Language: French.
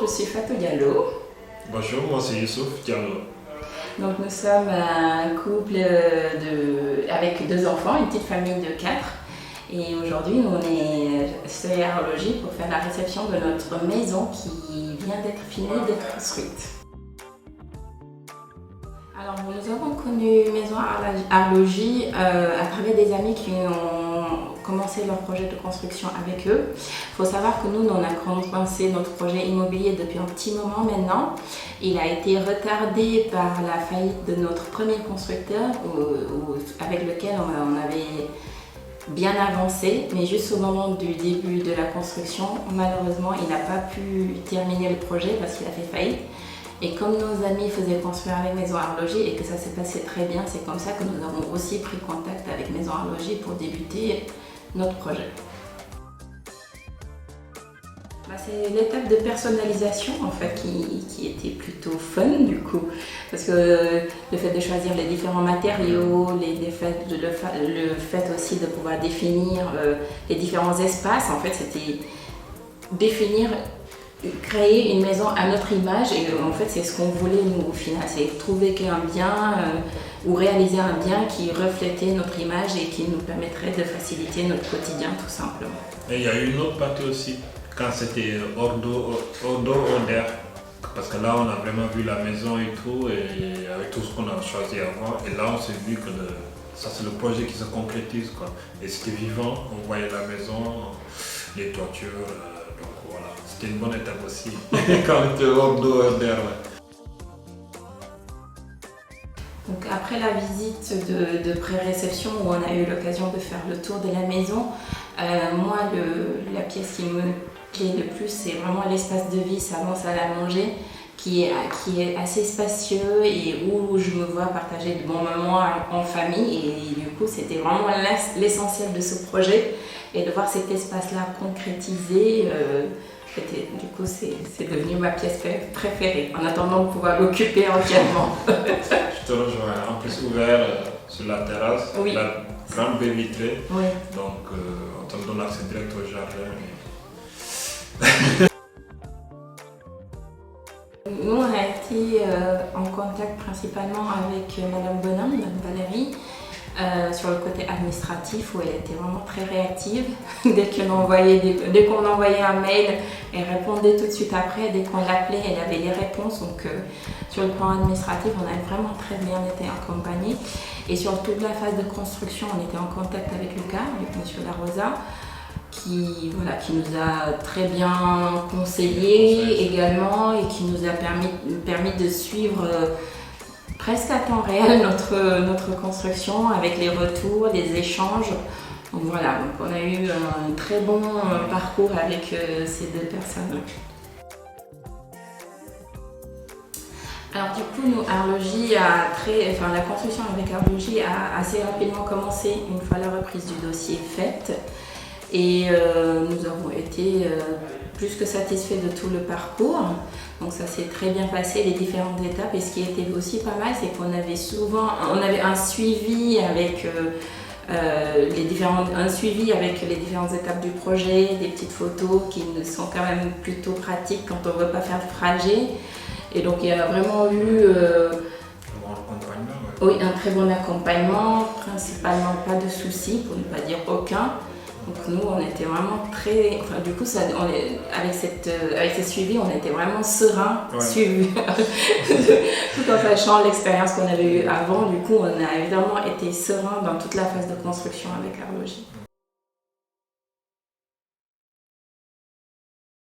je suis Fatou Diallo. Bonjour, moi c'est Youssouf Diallo. Donc nous sommes un couple avec 2 enfants, une petite famille de 4. Et aujourd'hui, on est sur Logis pour faire la réception de notre maison qui vient d'être finie d'être construite. Alors nous avons connu Maison Logis à travers des amis qui ont commencé leur projet de construction avec eux. Il faut savoir que nous, on a commencé notre projet immobilier depuis un petit moment maintenant. Il a été retardé par la faillite de notre premier constructeur avec lequel on avait bien avancé, mais juste au moment du début de la construction, malheureusement, il n'a pas pu terminer le projet parce qu'il a fait faillite. Et comme nos amis faisaient construire avec Maison Logis et que ça s'est passé très bien, c'est comme ça que nous avons aussi pris contact avec Maison Logis pour débuter notre projet. C'est l'étape de personnalisation en fait qui était plutôt fun du coup, parce que le fait de choisir les différents matériaux, le fait aussi de pouvoir définir les différents espaces, en fait c'était définir, créer une maison à notre image et en fait c'est ce qu'on voulait nous au final, c'est trouver un bien ou réaliser un bien qui reflétait notre image et qui nous permettrait de faciliter notre quotidien tout simplement. Et il y a eu une autre partie aussi, quand c'était hors d'air, parce que là on a vraiment vu la maison et tout, et avec tout ce qu'on a choisi avant, et là on s'est vu que ça c'est le projet qui se concrétise quoi. Et c'était vivant, on voyait la maison, les toitures, donc voilà, c'était une bonne étape aussi, quand on était hors d'air. Ouais. Donc après la visite de pré-réception où on a eu l'occasion de faire le tour de la maison, moi la pièce qui me plaît le plus c'est vraiment l'espace de vie, salon, salle à manger, qui est assez spacieux et où je me vois partager de bons moments en famille et du coup c'était vraiment l'essentiel de ce projet et de voir cet espace-là concrétisé. Du coup, c'est devenu ma pièce préférée, en attendant de pouvoir l'occuper entièrement. Je te rejoins, en plus ouvert sur la terrasse, oui. La grande baie vitrée, oui. Donc on te donne accès direct au jardin. Nous, on a été en contact principalement avec Madame Bonin, Madame Valérie, sur le côté administratif où elle était vraiment très réactive. Dès qu'on envoyait un mail, elle répondait tout de suite après. Dès qu'on l'appelait, elle avait les réponses. Donc sur le plan administratif, on a vraiment très bien été accompagnés. Et sur toute la phase de construction, on était en contact avec Lucas, avec Monsieur Larosa, qui nous a très bien conseillé également et qui nous a permis de suivre presque à temps réel notre construction avec les retours, les échanges. Donc voilà, on a eu un très bon parcours avec ces 2 personnes. Alors du coup, nous, la construction avec Logis a assez rapidement commencé une fois la reprise du dossier faite. Et nous avons été plus que satisfaits de tout le parcours. Donc ça s'est très bien passé, les différentes étapes. Et ce qui était aussi pas mal, c'est qu'on avait un suivi avec les différentes étapes du projet, des petites photos qui sont quand même plutôt pratiques quand on ne veut pas faire de trajet. Et donc il y a vraiment eu un très bon accompagnement, principalement pas de soucis, pour ne pas dire aucun. Donc nous, on était vraiment très... du coup, avec ces suivis, on était vraiment sereins, suivis. Tout en sachant l'expérience qu'on avait eue avant. Du coup, on a évidemment été sereins dans toute la phase de construction avec Logis.